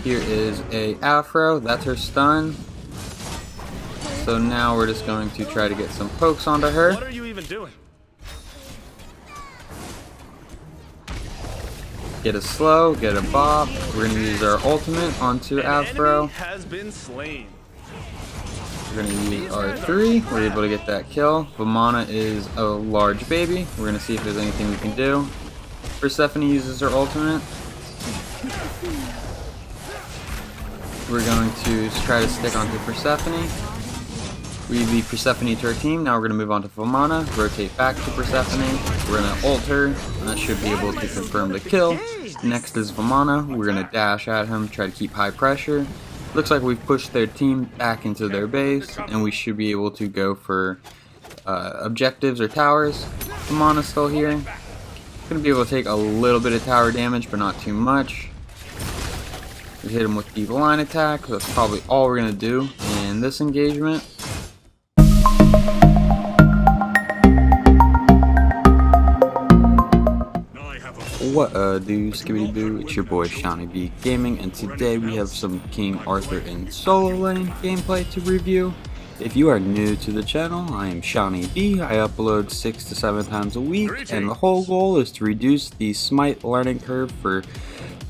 Here is a Afro, that's her stun. So now we're just going to try to get some pokes onto her. What are you even doing? Get a slow, get a bop. We're going to use our ultimate onto Afro. Has been slain. We're going to use R3. We're able to get that kill. Vamana is a large baby. We're going to see if there's anything we can do. Persephone uses her ultimate. We're going to try to stick onto Persephone. We leave Persephone to our team. Now we're going to move on to Vamana, rotate back to Persephone. We're going to ult her, and that should be able to confirm the kill. Next is Vamana. We're going to dash at him, try to keep high pressure. Looks like we've pushed their team back into their base, and we should be able to go for objectives or towers. Vamana's still here. Going to be able to take a little bit of tower damage, but not too much. We hit him with the line attack. That's probably all we're going to do in this engagement. What do, skibbity boo, it's your boy Seanyb Gaming, and today we have some King Arthur in solo lane gameplay to review. If you are new to the channel, I am Seanyb. I upload 6 to 7 times a week, and the whole goal is to reduce the Smite learning curve for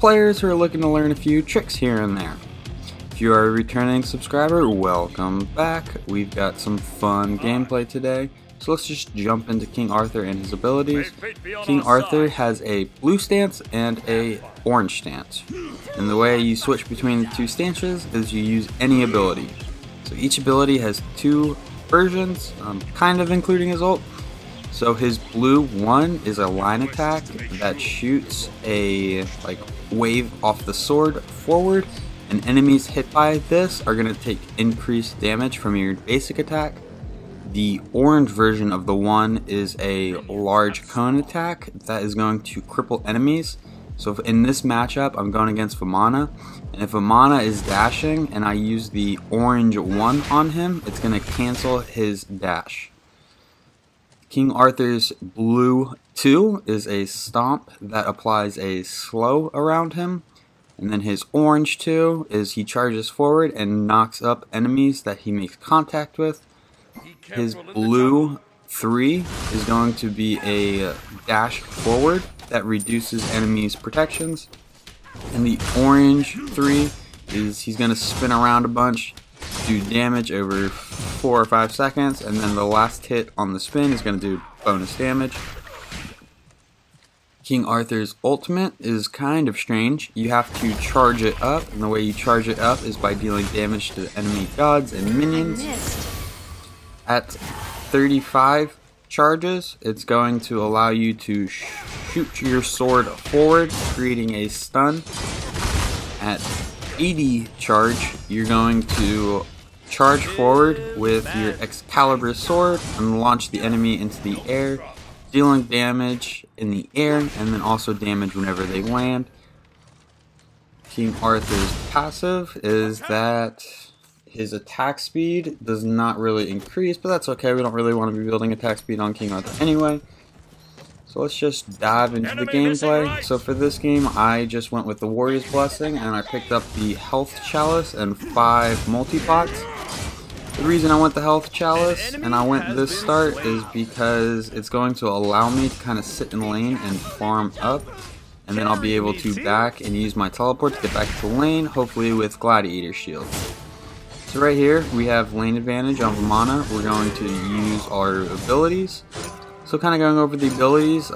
players who are looking to learn a few tricks here and there. If you are a returning subscriber, welcome back. We've got some fun gameplay today. So let's just jump into King Arthur and his abilities. King Arthur has a blue stance and a orange stance. And the way you switch between the two stances is you use any ability. So each ability has 2 versions, kind of including his ult. So his blue one is a line attack that shoots a wave off the sword forward, and enemies hit by this are going to take increased damage from your basic attack. The orange version of the one is a large cone attack that is going to cripple enemies. So if in this matchup I'm going against Vamana, and if Vamana is dashing and I use the orange one on him, it's going to cancel his dash. King Arthur's blue 2 is a stomp that applies a slow around him. And then his orange 2 is he charges forward and knocks up enemies that he makes contact with. His blue 3 is going to be a dash forward that reduces enemies' protections. And the orange 3 is he's going to spin around a bunch, do damage over 4 or 5 seconds, and then the last hit on the spin is going to do bonus damage. King Arthur's ultimate is kind of strange. You have to charge it up, and the way you charge it up is by dealing damage to enemy gods and minions. At 35 charges, it's going to allow you to shoot your sword forward, creating a stun. At 80 charge, you're going to charge forward with your Excalibur sword and launch the enemy into the air, dealing damage in the air and then also damage whenever they land. King Arthur's passive is that his attack speed does not really increase, but that's okay. We don't really want to be building attack speed on King Arthur anyway. So let's just dive into the gameplay. So for this game, I just went with the Warrior's Blessing, and I picked up the Health Chalice and 5 multi-pots. The reason I went the Health Chalice and I went this start is because it's going to allow me to kind of sit in lane and farm up, and then I'll be able to back and use my teleport to get back to lane, hopefully with Gladiator shield. So right here, we have lane advantage on Vamana. We're going to use our abilities. So kind of going over the abilities,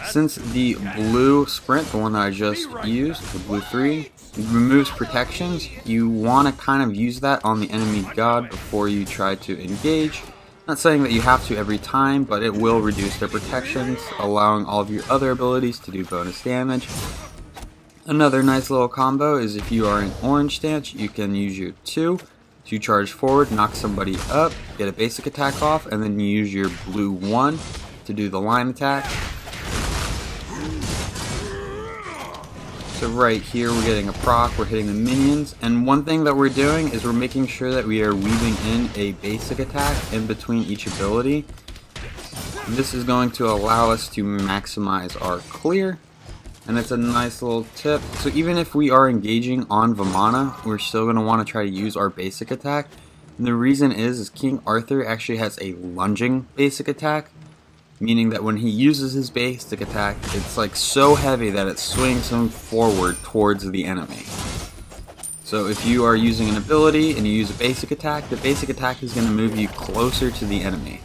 since the blue sprint, the one that I just used, the blue 3, removes protections, you want to kind of use that on the enemy god before you try to engage. Not saying that you have to every time, but it will reduce their protections, allowing all of your other abilities to do bonus damage. Another nice little combo is if you are in orange stance, you can use your 2 to charge forward, knock somebody up, get a basic attack off, and then you use your blue 1 to do the line attack. So right here we're getting a proc, we're hitting the minions, and one thing that we're doing is we're making sure that we are weaving in a basic attack in between each ability. This is going to allow us to maximize our clear. and it's a nice little tip. So even if we are engaging on Vamana, we're still going to want to try to use our basic attack. And the reason is King Arthur actually has a lunging basic attack, meaning that when he uses his basic attack, it's like so heavy that it swings him forward towards the enemy. So if you are using an ability and you use a basic attack, the basic attack is going to move you closer to the enemy.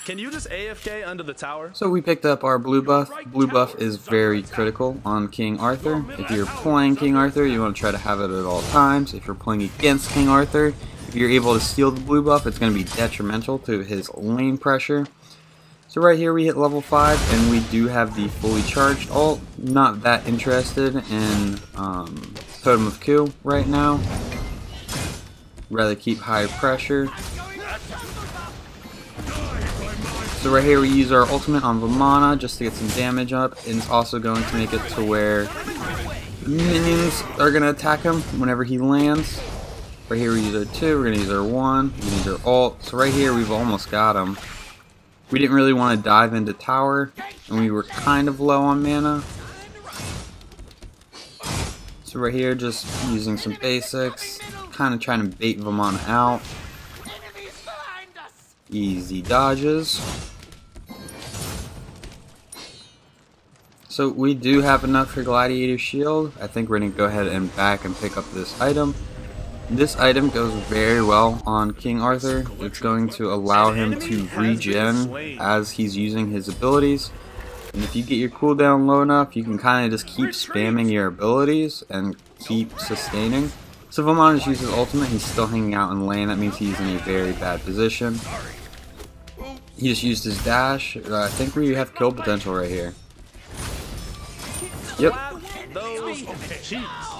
Can you just AFK under the tower? So we picked up our blue buff. Blue buff is very critical on King Arthur. If you're playing King Arthur, you want to try to have it at all times. If you're playing against King Arthur, if you're able to steal the blue buff, it's going to be detrimental to his lane pressure. So right here we hit level 5, and we do have the fully charged ult. Not that interested in Totem of Coup right now. Rather keep high pressure. So right here we use our ultimate on Vamana just to get some damage up, and it's also going to make it to where minions are going to attack him whenever he lands. Right here we use our 2, we're going to use our 1, we use our ult. So right here we've almost got him. We didn't really want to dive into tower, and we were kind of low on mana. So right here just using some basics, kind of trying to bait Vamana out. Easy dodges. So we do have enough for Gladiator Shield. I think we're going to go ahead and back and pick up this item. This item goes very well on King Arthur. It's going to allow him to regen as he's using his abilities. And if you get your cooldown low enough, you can kind of just keep spamming your abilities and keep sustaining. So if Vamana just uses ultimate, he's still hanging out in lane. That means he's in a very bad position. He just used his dash. I think we have kill potential right here. Yep.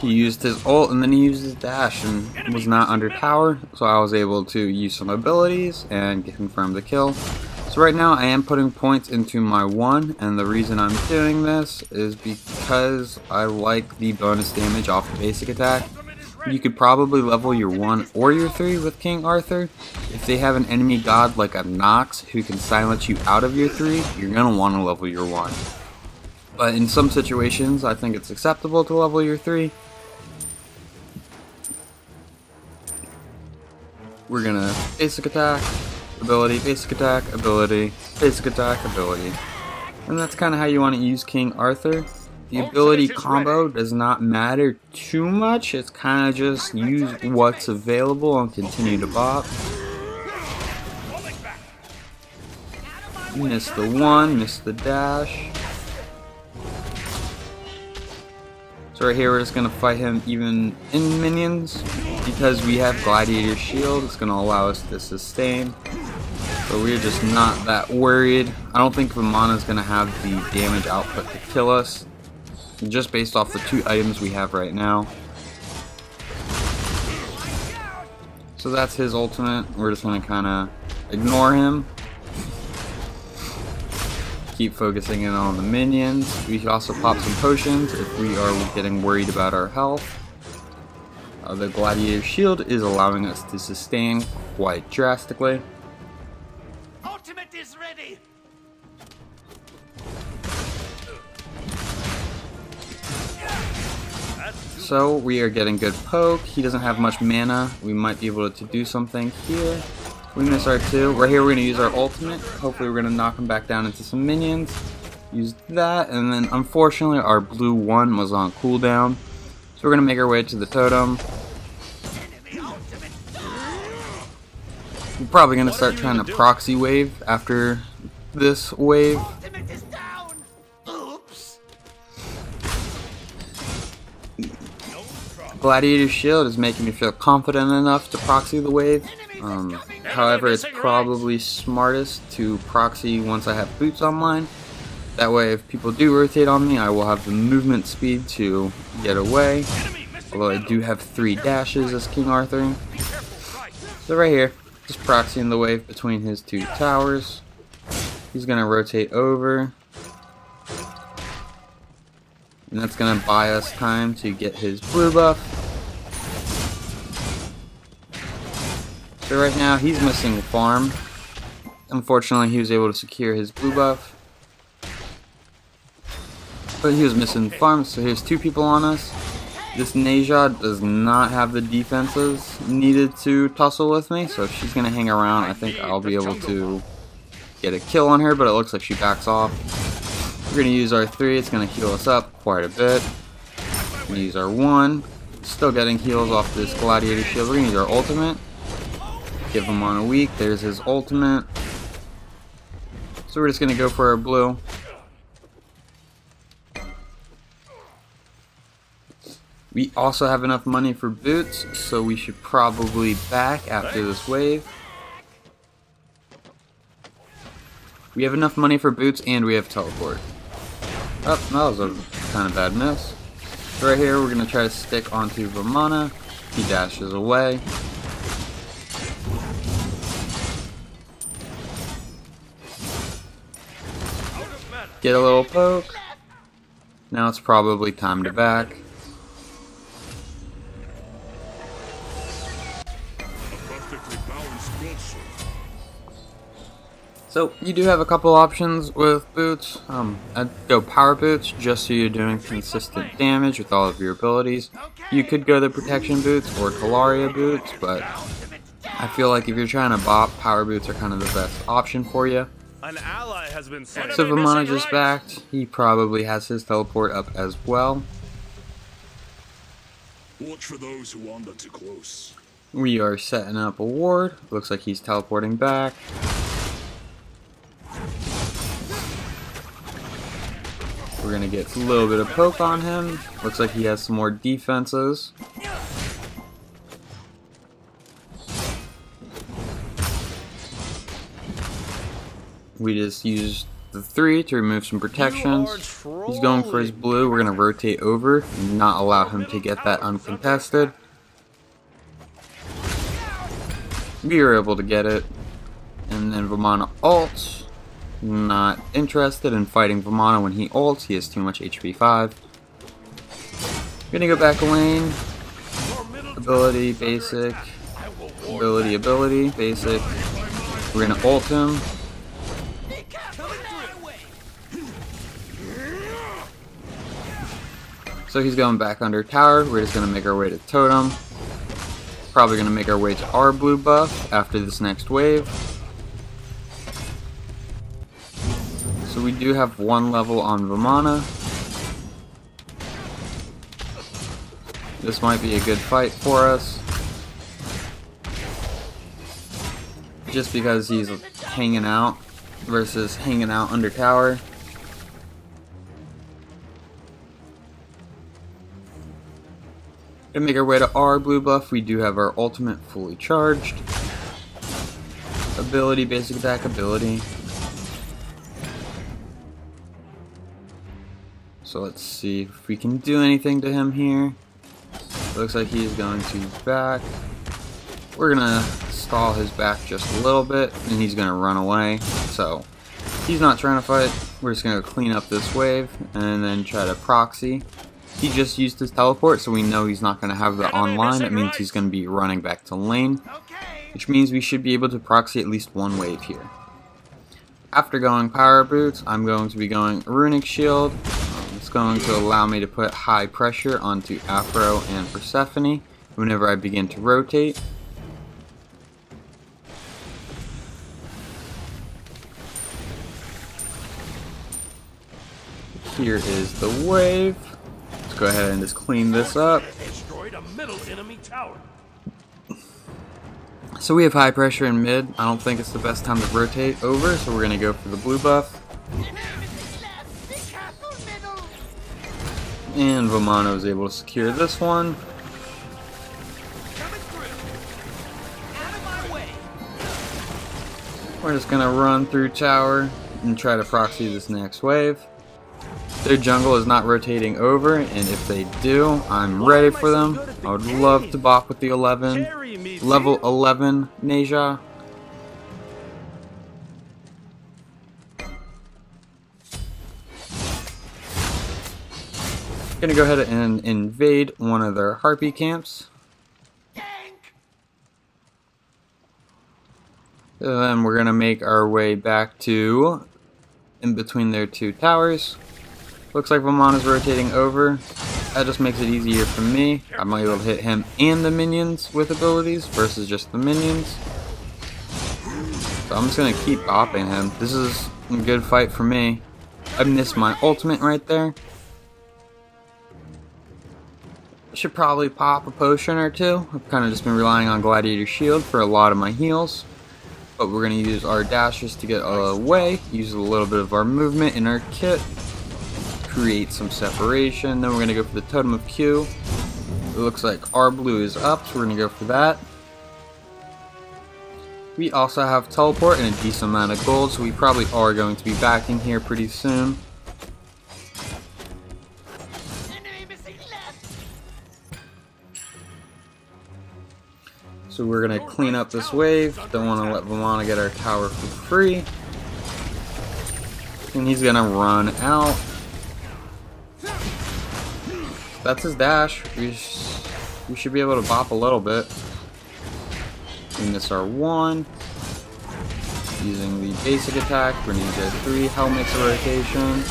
He used his ult and then he used his dash and was not under tower, so I was able to use some abilities and confirm the kill. So right now I am putting points into my 1, and the reason I'm doing this is because I like the bonus damage off the basic attack. You could probably level your 1 or your 3 with King Arthur. If they have an enemy god like a Nox who can silence you out of your 3, you're going to want to level your 1. But in some situations, I think it's acceptable to level your 3. We're gonna basic attack, ability, basic attack, ability, basic attack, ability. And that's kind of how you want to use King Arthur. The ability combo does not matter too much. It's kind of just use what's available and continue to bop. Miss the 1, miss the dash. So right here we're just going to fight him even in minions, because we have Gladiator Shield. It's going to allow us to sustain, so we're just not that worried. I don't think Vamana is going to have the damage output to kill us, just based off the 2 items we have right now. So that's his ultimate. We're just going to kind of ignore him. Keep focusing in on the minions. We can also pop some potions if we are getting worried about our health. The Gladiator Shield is allowing us to sustain quite drastically. Ultimate is ready. So we are getting good poke. He doesn't have much mana. We might be able to do something here. We miss our 2. Right here we're going to use our ultimate. Hopefully we're going to knock him back down into some minions. Use that, and then unfortunately our blue 1 was on cooldown. So we're going to make our way to the totem. We're probably going to start trying to proxy wave after this wave. Gladiator Shield is making me feel confident enough to proxy the wave. However, it's probably smartest to proxy once I have boots online. That way, if people do rotate on me, I will have the movement speed to get away. Although I do have 3 dashes as King Arthur. So right here, just proxying the wave between his 2 towers. He's going to rotate over. And that's going to buy us time to get his blue buff. So right now he's missing farm. Unfortunately he was able to secure his blue buff. But he was missing farms, so here's 2 people on us. This Neja does not have the defenses needed to tussle with me, so if she's going to hang around, I think I'll be able to get a kill on her, but it looks like she backs off. We're going to use our 3, it's going to heal us up quite a bit. We're going to use our 1, still getting heals off this Gladiator shield. We're going to use our ultimate, give him on a weak, there's his ultimate. So we're just going to go for our blue. We also have enough money for boots, so we should probably back after this wave. We have enough money for boots and we have teleport. Oh, that was a kind of bad miss. Right here, we're going to try to stick onto Vamana. He dashes away. Get a little poke. Now it's probably time to back. So you do have a couple options with boots. I'd go power boots just so you're doing consistent damage with all of your abilities. You could go the protection boots or Kalaria boots, but I feel like if you're trying to bop, power boots are kind of the best option for you. An ally has been slain. So Vamana just backed. He probably has his teleport up as well. Watch for those who wander too close. We are setting up a ward. Looks like he's teleporting back. We're gonna get a little bit of poke on him. Looks like he has some more defenses. We just used the 3 to remove some protections. He's going for his blue. We're gonna rotate over and not allow him to get that uncontested. We were able to get it. And then Vamana ults. Not interested in fighting Vamana when he ults. He has too much HP 5. Gonna go back lane. Ability, basic. Ability, basic. We're gonna ult him. So he's going back under tower. We're just gonna make our way to totem. Probably gonna make our way to our blue buff after this next wave. So we do have 1 level on Vamana. This might be a good fight for us. Just because he's hanging out versus hanging out under tower. Gonna make our way to our blue buff. We do have our ultimate fully charged. Ability, basic attack, ability. So let's see if we can do anything to him here. Looks like he's going to back. We're gonna stall his back just a little bit and he's gonna run away. So he's not trying to fight. We're just gonna clean up this wave and then try to proxy. He just used his teleport, so we know he's not gonna have the online. That means he's gonna be running back to lane, which means we should be able to proxy at least 1 wave here. After going power boots, I'm going to be going Runic shield. It's going to allow me to put high pressure onto Afro and Persephone whenever I begin to rotate. Here is the wave. Let's go ahead and just clean this up. Destroyed a middle enemy tower. So we have high pressure in mid. I don't think it's the best time to rotate over, so we're going to go for the blue buff. And Vamana was able to secure this one. We're just going to run through tower and try to proxy this next wave. Their jungle is not rotating over, and if they do, I'm ready for them. I would love to bop with the level 11 Neja. Gonna go ahead and invade one of their harpy camps. And then we're gonna make our way back to in between their 2 towers. Looks like Vamana's rotating over. That just makes it easier for me. I'm able to hit him and the minions with abilities versus just the minions. So I'm just going to keep bopping him. This is a good fight for me. I missed my ultimate right there. Should probably pop a potion or two. I've kind of just been relying on Gladiator Shield for a lot of my heals. But we're going to use our dashes to get away. Use a little bit of our movement in our kit. Create some separation. Then we're going to go for the Totem of Q. It looks like our blue is up, so we're going to go for that. We also have teleport and a decent amount of gold, so we probably are going to be backing here pretty soon. So we're going to clean up this wave. Don't want to let Vamana get our tower for free. And he's going to run out. That's his dash. We should be able to bop a little bit. We miss our 1. Using the basic attack. We're going to use our 3. Helmet makes a rotation.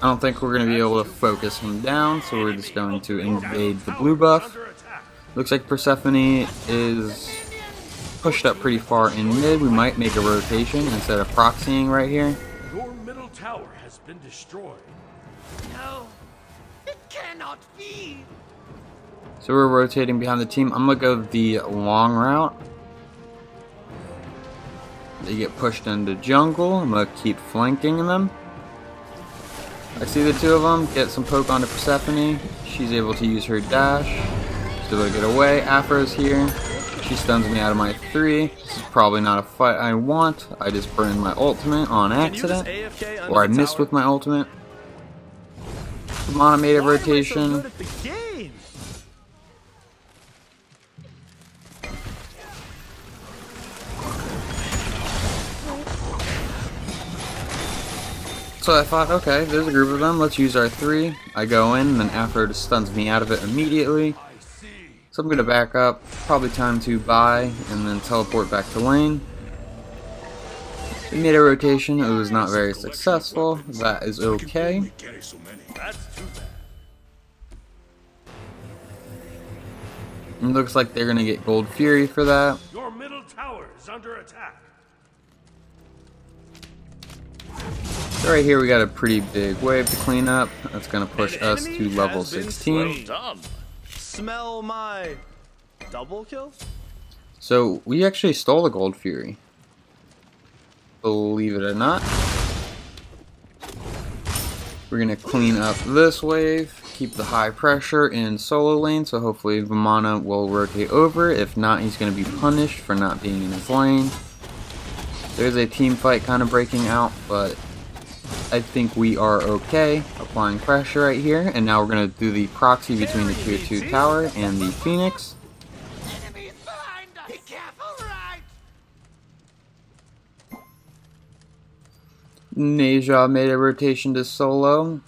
I don't think we're going to be able to focus him down, so we're just going to invade the blue buff. Looks like Persephone is pushed up pretty far in mid. We might make a rotation instead of proxying right here. Your middle tower has been destroyed. No, it cannot be. So we're rotating behind the team. I'm going to go the long route. They get pushed into jungle. I'm going to keep flanking them. I see the two of them. Get some poke onto Persephone. She's able to use her dash. She's able to get away. Afro's here. She stuns me out of my 3. This is probably not a fight I want. I just burned my ultimate on accident. Or I missed with my ultimate. Vamana made a rotation. So I thought, okay, there's a group of them, let's use our 3. I go in, and then Afro just stuns me out of it immediately. So I'm going to back up, probably time to buy, and then teleport back to lane. We made a rotation, it was not very successful, that is okay. It looks like they're going to get Gold Fury for that. Your middle tower is under attack. So right here we got a pretty big wave to clean up. That's going to push us to level 16. Smell my double kill? So we actually stole the Gold Fury. Believe it or not. We're going to clean up this wave. Keep the high pressure in solo lane. So hopefully Vamana will rotate over. If not, he's going to be punished for not being in his lane. There's a team fight kind of breaking out, but I think we are okay. Applying pressure right here, and now we're going to do the proxy between the tier 2 tower and the Phoenix. Neja made a rotation to solo.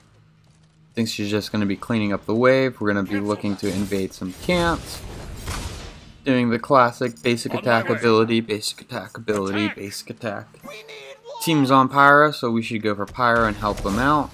Thinks she's just going to be cleaning up the wave. We're going to be looking to invade some camps. Doing the classic basic attack ability, basic attack ability, basic attack. Team's on Pyra, so we should go for Pyra and help them out.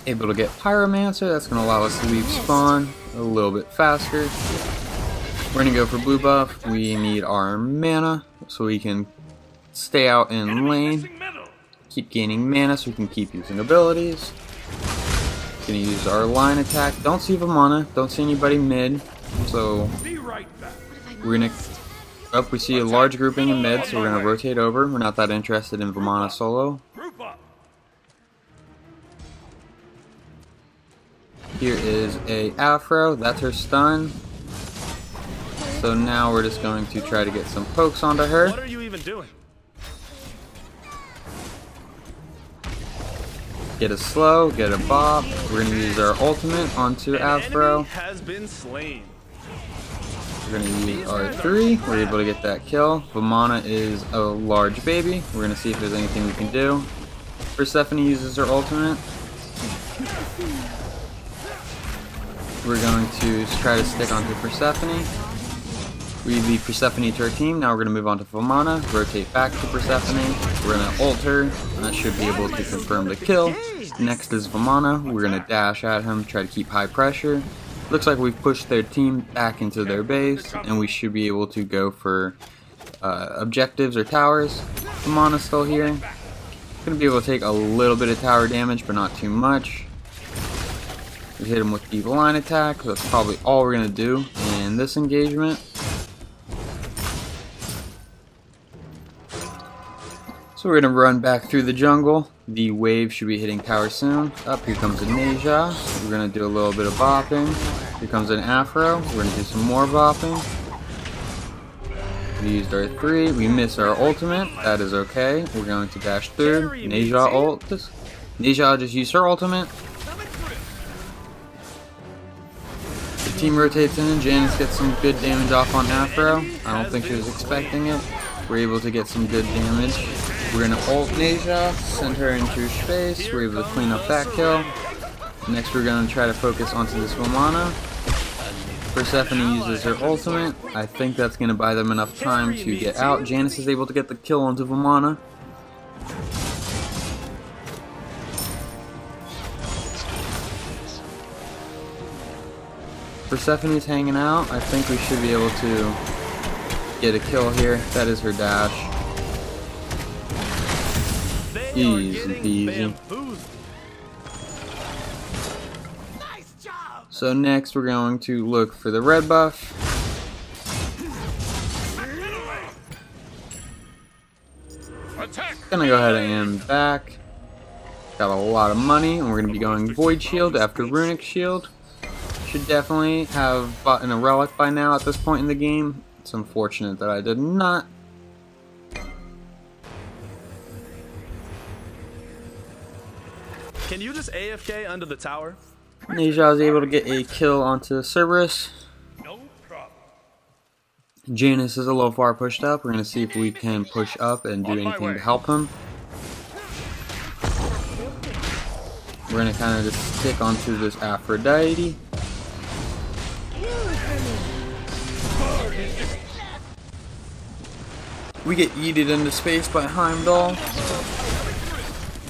Able to get Pyromancer, that's going to allow us to leave spawn a little bit faster. We're going to go for blue buff. We need our mana so we can stay out in lane. Keep gaining mana so we can keep using abilities. Gonna use our line attack. Don't see Vamana, don't see anybody mid. So we're gonna we see a large grouping in mid, so we're gonna rotate over. We're not that interested in Vamana solo. Here is a Afro, that's her stun. So now we're just going to try to get some pokes onto her. What are you even doing? Get a slow, get a bop. We're gonna use our ultimate onto Afro. Has been slain. We're gonna use our 3. We're able to get that kill. Vamana is a large baby. We're gonna see if there's anything we can do. Persephone uses her ultimate. We're going to try to stick onto Persephone. We lead Persephone to our team. Now we're going to move on to Vamana, rotate back to Persephone. We're going to ult her, and that should be able to confirm the kill. Next is Vamana. We're going to dash at him, try to keep high pressure. Looks like we've pushed their team back into their base, and we should be able to go for objectives or towers. Vamana's still here. Going to be able to take a little bit of tower damage, but not too much. We hit him with the line attack. That's probably all we're going to do in this engagement. So we're going to run back through the jungle. The wave should be hitting tower soon. Up, here comes a Neja. We're going to do a little bit of bopping. Here comes an Afro. We're going to do some more bopping. We used our 3. We missed our ultimate. That is okay. We're going to dash through. Neja ult. Neja just used her ultimate. The team rotates in and Janice gets some good damage off on Afro. I don't think she was expecting it. We're able to get some good damage. We're going to ult Neja, send her into space. We're able to clean up that kill. Next we're going to try to focus onto this Vamana. Persephone uses her ultimate. I think that's going to buy them enough time to get out. Janice is able to get the kill onto Vamana. Persephone's hanging out. I think we should be able to get a kill here. That is her dash. Easy peasy. So next we're going to look for the red buff. Gonna go ahead and back. Got a lot of money, and we're gonna be going Void Shield after Runic Shield. Should definitely have bought a relic by now at this point in the game. It's unfortunate that I did not. Can you just AFK under the tower? Neja is able to get a kill onto Cerberus. No problem. Janice is a little far pushed up. We're going to see if we can push up and do anything to help him. We're going to kind of just stick onto this Aphrodite. We get yeeted into space by Heimdall.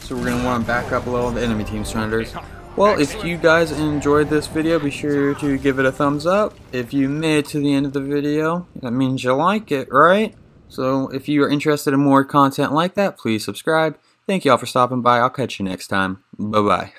So we're going to want to back up a little. The enemy team surrenders. Well, if you guys enjoyed this video, be sure to give it a thumbs up. If you made it to the end of the video, that means you like it, right? So if you are interested in more content like that, please subscribe. Thank you all for stopping by. I'll catch you next time. Bye-bye.